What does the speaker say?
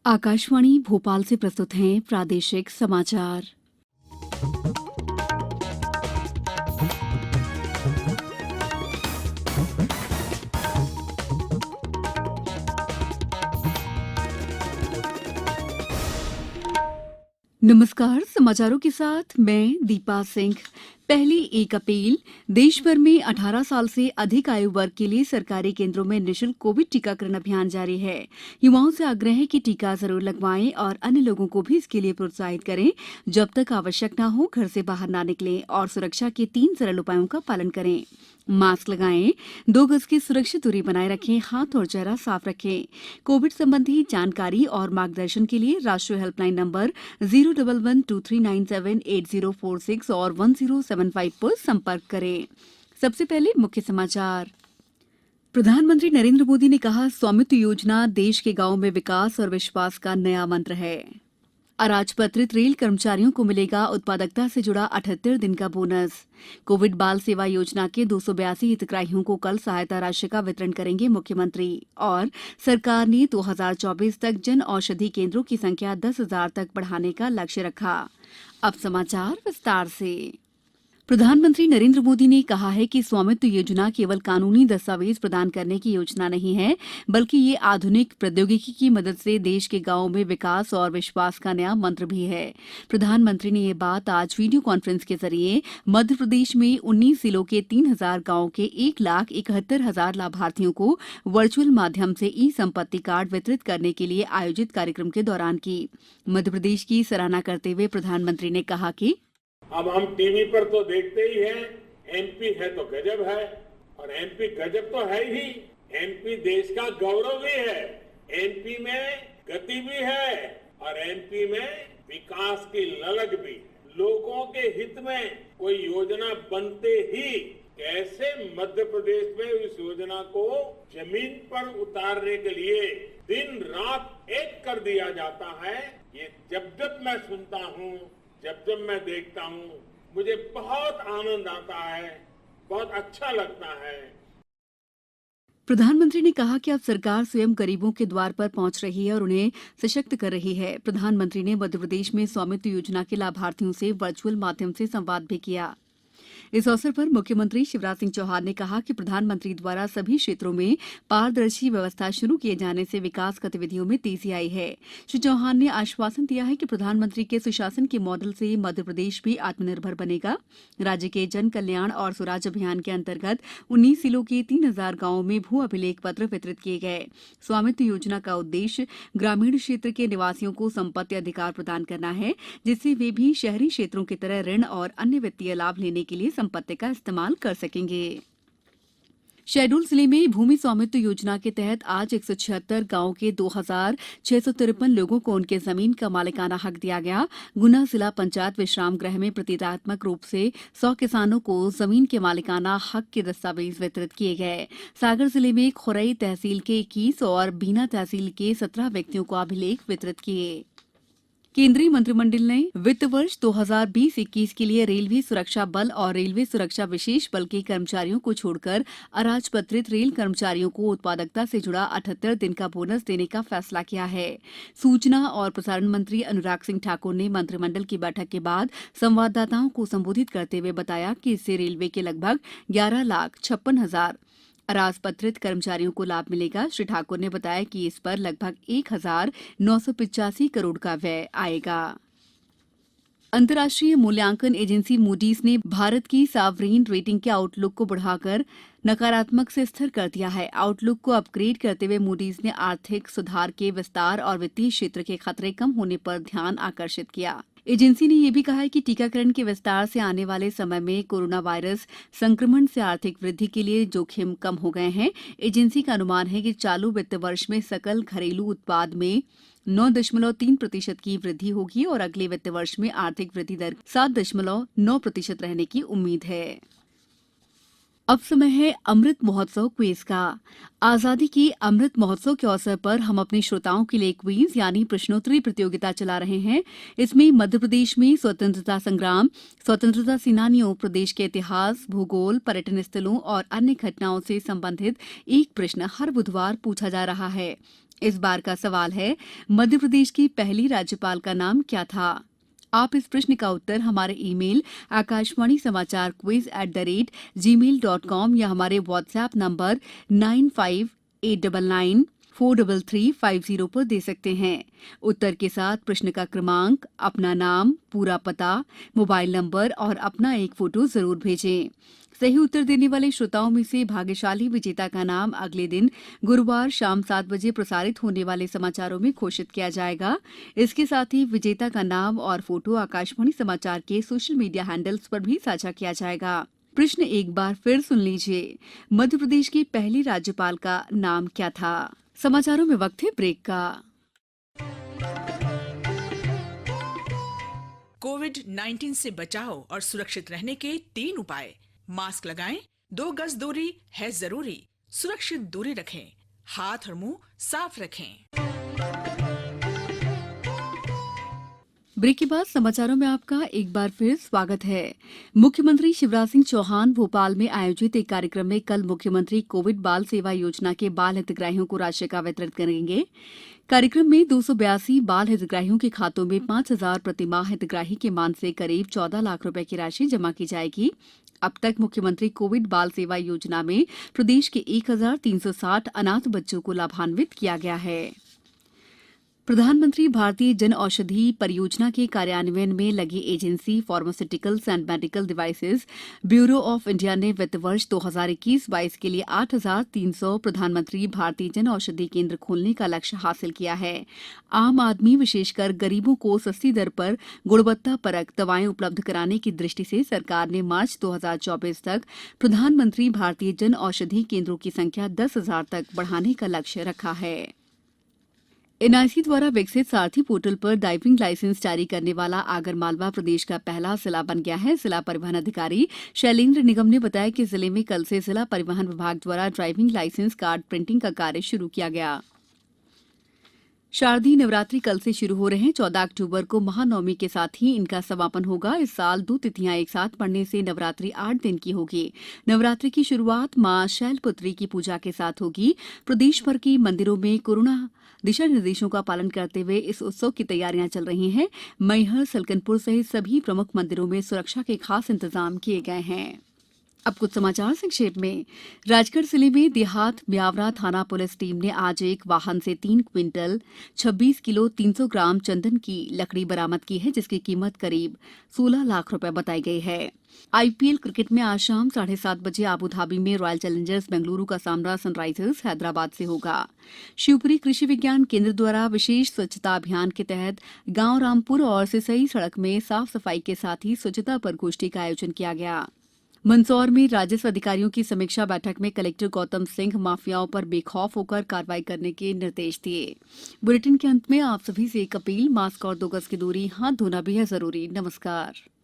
आकाशवाणी भोपाल से प्रस्तुत हैं प्रादेशिक समाचार। नमस्कार, समाचारों के साथ मैं दीपा सिंह। पहली 1 अप्रैल देश भर में 18 साल से अधिक आयु वर्ग के लिए सरकारी केंद्रों में निःशुल्क कोविड टीकाकरण अभियान जारी है। युवाओं से आग्रह है कि टीका जरूर लगवाएं और अन्य लोगों को भी इसके लिए प्रोत्साहित करें। जब तक आवश्यक न हो घर से बाहर न निकलें और सुरक्षा के 3 सरल उपायों का पालन करें। मास्क लगाएं, 2 गज की सुरक्षित दूरी बनाए रखें, हाथ और चेहरा साफ रखें। कोविड संबंधी जानकारी और मार्गदर्शन के लिए राष्ट्रीय हेल्पलाइन नंबर 01123978046 और 1075 पर संपर्क करें। सबसे पहले मुख्य समाचार। प्रधानमंत्री नरेंद्र मोदी ने कहा, स्वामित्व योजना देश के गांवों में विकास और विश्वास का नया मंत्र है। अराजपत्रित रेल कर्मचारियों को मिलेगा उत्पादकता से जुड़ा 78 दिन का बोनस। कोविड बाल सेवा योजना के 282 हितग्राहियों को कल सहायता राशि का वितरण करेंगे मुख्यमंत्री। और सरकार ने 2024 तक जन औषधि केंद्रों की संख्या 10,000 तक बढ़ाने का लक्ष्य रखा। अब समाचार विस्तार से। प्रधानमंत्री नरेंद्र मोदी ने कहा है कि स्वामित्व योजना केवल कानूनी दस्तावेज प्रदान करने की योजना नहीं है, बल्कि ये आधुनिक प्रौद्योगिकी की मदद से देश के गांवोों में विकास और विश्वास का नया मंत्र भी है। प्रधानमंत्री ने ये बात आज वीडियो कॉन्फ्रेंस के जरिए मध्य प्रदेश में 19 जिलों के 3,000 गांवों के 1,71,000 लाभार्थियों को वर्चुअल माध्यम से ई संपत्ति कार्ड वितरित करने के लिए आयोजित कार्यक्रम के दौरान की। मध्य प्रदेश की सराहना करते हुए प्रधानमंत्री ने कहा कि अब हम टीवी पर तो देखते ही हैं, एमपी है तो गजब है, और एमपी गजब तो है ही। एमपी देश का गौरव भी है, एमपी में गति भी है और एमपी में विकास की ललक भी। लोगों के हित में कोई योजना बनते ही कैसे मध्य प्रदेश में इस योजना को जमीन पर उतारने के लिए दिन रात एक कर दिया जाता है, ये जब जब मैं सुनता हूँ, जब जब मैं देखता हूँ, मुझे बहुत आनंद आता है, बहुत अच्छा लगता है। प्रधानमंत्री ने कहा कि अब सरकार स्वयं गरीबों के द्वार पर पहुंच रही है और उन्हें सशक्त कर रही है। प्रधानमंत्री ने मध्य प्रदेश में स्वामित्व योजना के लाभार्थियों से वर्चुअल माध्यम से संवाद भी किया। इस अवसर पर मुख्यमंत्री शिवराज सिंह चौहान ने कहा कि प्रधानमंत्री द्वारा सभी क्षेत्रों में पारदर्शी व्यवस्था शुरू किए जाने से विकास गतिविधियों में तेजी आई है। श्री चौहान ने आश्वासन दिया है कि प्रधानमंत्री के सुशासन के मॉडल से मध्य प्रदेश भी आत्मनिर्भर बनेगा। राज्य के जन कल्याण और स्वराज अभियान के अंतर्गत 19 जिलों के 3,000 गांवों में भू अभिलेख पत्र वितरित किए गए। स्वामित्व योजना का उद्देश्य ग्रामीण क्षेत्र के निवासियों को संपत्ति अधिकार प्रदान करना है, जिससे वे भी शहरी क्षेत्रों की तरह ऋण और अन्य वित्तीय लाभ लेने के लिए संपत्ति का इस्तेमाल कर सकेंगे। शहडोल जिले में भूमि स्वामित्व योजना के तहत आज 176 गांवों के 2,653 लोगों को उनके जमीन का मालिकाना हक दिया गया। गुना जिला पंचायत विश्राम गृह में प्रतीकात्मक रूप से 100 किसानों को जमीन के मालिकाना हक के दस्तावेज वितरित किए गए। सागर जिले में खुरई तहसील के 21 और बीना तहसील के 17 व्यक्तियों को अभिलेख वितरित किए। केंद्रीय मंत्रिमंडल ने वित्त वर्ष 2020-21 के लिए रेलवे सुरक्षा बल और रेलवे सुरक्षा विशेष बल के कर्मचारियों को छोड़कर अराजपत्रित रेल कर्मचारियों को उत्पादकता से जुड़ा 78 दिन का बोनस देने का फैसला किया है। सूचना और प्रसारण मंत्री अनुराग सिंह ठाकुर ने मंत्रिमंडल की बैठक के बाद संवाददाताओं को संबोधित करते हुए बताया कि इससे रेलवे के लगभग 11,56,000 अराजपत्रित कर्मचारियों को लाभ मिलेगा। श्री ठाकुर ने बताया कि इस पर लगभग 1,985 करोड़ का व्यय आएगा। अंतर्राष्ट्रीय मूल्यांकन एजेंसी मूडीज ने भारत की सॉवरेन रेटिंग के आउटलुक को बढ़ाकर नकारात्मक से स्थिर कर दिया है। आउटलुक को अपग्रेड करते हुए मूडीज ने आर्थिक सुधार के विस्तार और वित्तीय क्षेत्र के खतरे कम होने पर ध्यान आकर्षित किया। एजेंसी ने यह भी कहा है कि टीकाकरण के विस्तार से आने वाले समय में कोरोना वायरस संक्रमण से आर्थिक वृद्धि के लिए जोखिम कम हो गए हैं। एजेंसी का अनुमान है कि चालू वित्त वर्ष में सकल घरेलू उत्पाद में 9.3% की वृद्धि होगी और अगले वित्त वर्ष में आर्थिक वृद्धि दर 7.9% रहने की उम्मीद है। अब समय है अमृत महोत्सव क्विज का। आजादी के अमृत महोत्सव के अवसर पर हम अपने श्रोताओं के लिए क्विज यानी प्रश्नोत्तरी प्रतियोगिता चला रहे हैं। इसमें मध्य प्रदेश में स्वतंत्रता संग्राम, स्वतंत्रता सेनानियों, प्रदेश के इतिहास, भूगोल, पर्यटन स्थलों और अन्य घटनाओं से संबंधित एक प्रश्न हर बुधवार पूछा जा रहा है। इस बार का सवाल है, मध्य प्रदेश की पहली राज्यपाल का नाम क्या था? आप इस प्रश्न का उत्तर हमारे ईमेल आकाशवाणी समाचार quiz@gmail.com या हमारे व्हाट्सएप नंबर 9589943350 पर दे सकते हैं। उत्तर के साथ प्रश्न का क्रमांक, अपना नाम, पूरा पता, मोबाइल नंबर और अपना एक फोटो जरूर भेजें। सही उत्तर देने वाले श्रोताओं में से भाग्यशाली विजेता का नाम अगले दिन गुरुवार शाम 7 बजे प्रसारित होने वाले समाचारों में घोषित किया जाएगा। इसके साथ ही विजेता का नाम और फोटो आकाशवाणी समाचार के सोशल मीडिया हैंडल्स पर भी साझा किया जाएगा। प्रश्न एक बार फिर सुन लीजिए, मध्य प्रदेश की पहली राज्यपाल का नाम क्या था? समाचारों में वक्त है ब्रेक का। कोविड-19 से बचाव और सुरक्षित रहने के 3 उपाय। मास्क लगाएं, 2 गज दूरी है जरूरी, सुरक्षित दूरी रखें, हाथ और मुंह साफ रखें। ब्रेक के बाद समाचारों में आपका एक बार फिर स्वागत है। मुख्यमंत्री शिवराज सिंह चौहान भोपाल में आयोजित एक कार्यक्रम में कल मुख्यमंत्री कोविड बाल सेवा योजना के बाल हितग्राहियों को राशि का वितरण करेंगे। कार्यक्रम में 282 बाल हितग्राहियों के खातों में 5,000 प्रतिमाह हितग्राही के मान से करीब 14 लाख रुपए की राशि जमा की जाएगी। अब तक मुख्यमंत्री कोविड बाल सेवा योजना में प्रदेश के 1,360 अनाथ बच्चों को लाभान्वित किया गया है। प्रधानमंत्री भारतीय जन औषधि परियोजना के कार्यान्वयन में लगी agency pharmaceuticals and medical devices bureau of India ने वित्त वर्ष 2021-22 के लिए 8,300 प्रधानमंत्री भारतीय जन औषधि केंद्र खोलने का लक्ष्य हासिल किया है। आम आदमी विशेषकर गरीबों को सस्ती दर पर गुणवत्तापरक दवाएं उपलब्ध कराने की दृष्टि से सरकार ने मार्च 2024 तक प्रधानमंत्री भारतीय जन औषधि केंद्रों की संख्या 10,000 तक बढ़ाने का लक्ष्य रखा है। एनआईसी द्वारा विकसित सारथी पोर्टल पर ड्राइविंग लाइसेंस जारी करने वाला आगरमालवा प्रदेश का पहला जिला बन गया है। जिला परिवहन अधिकारी शैलेंद्र निगम ने बताया कि जिले में कल से जिला परिवहन विभाग द्वारा ड्राइविंग लाइसेंस कार्ड प्रिंटिंग का कार्य शुरू किया गया। शारदीय नवरात्रि कल से शुरू हो रहे हैं। 14 अक्टूबर को महानवमी के साथ ही इनका समापन होगा। इस साल 2 तिथियां एक साथ पड़ने से नवरात्रि 8 दिन की होगी। नवरात्रि की शुरुआत मां शैलपुत्री की पूजा के साथ होगी। प्रदेश भर के मंदिरों में कोरोना दिशा निर्देशों का पालन करते हुए इस उत्सव की तैयारियां चल रही हैं। मैहर, सलकनपुर सहित सभी प्रमुख मंदिरों में सुरक्षा के खास इंतजाम किए गए हैं। अब कुछ समाचार संक्षेप में। राजगढ़ जिले में देहात ब्यावरा थाना पुलिस टीम ने आज एक वाहन से 3 क्विंटल 26 किलो 300 ग्राम चंदन की लकड़ी बरामद की है, जिसकी कीमत करीब 16 लाख रुपए बताई गई है। आईपीएल क्रिकेट में आज शाम 7:30 बजे आबू धाबी में रॉयल चैलेंजर्स बेंगलुरु का सामना सनराइजर्स हैदराबाद से होगा। शिवपुरी कृषि विज्ञान केंद्र द्वारा विशेष स्वच्छता अभियान के तहत गांव रामपुर और सिसई सड़क में साफ सफाई के साथ ही स्वच्छता पर गोष्ठी का आयोजन किया गया। मंदसौर में राजस्व अधिकारियों की समीक्षा बैठक में कलेक्टर गौतम सिंह माफियाओं पर बेखौफ होकर कार्रवाई करने के निर्देश दिए। बुलेटिन के अंत में आप सभी से एक अपील, मास्क और 2 गज की दूरी, हाथ धोना भी है जरूरी। नमस्कार।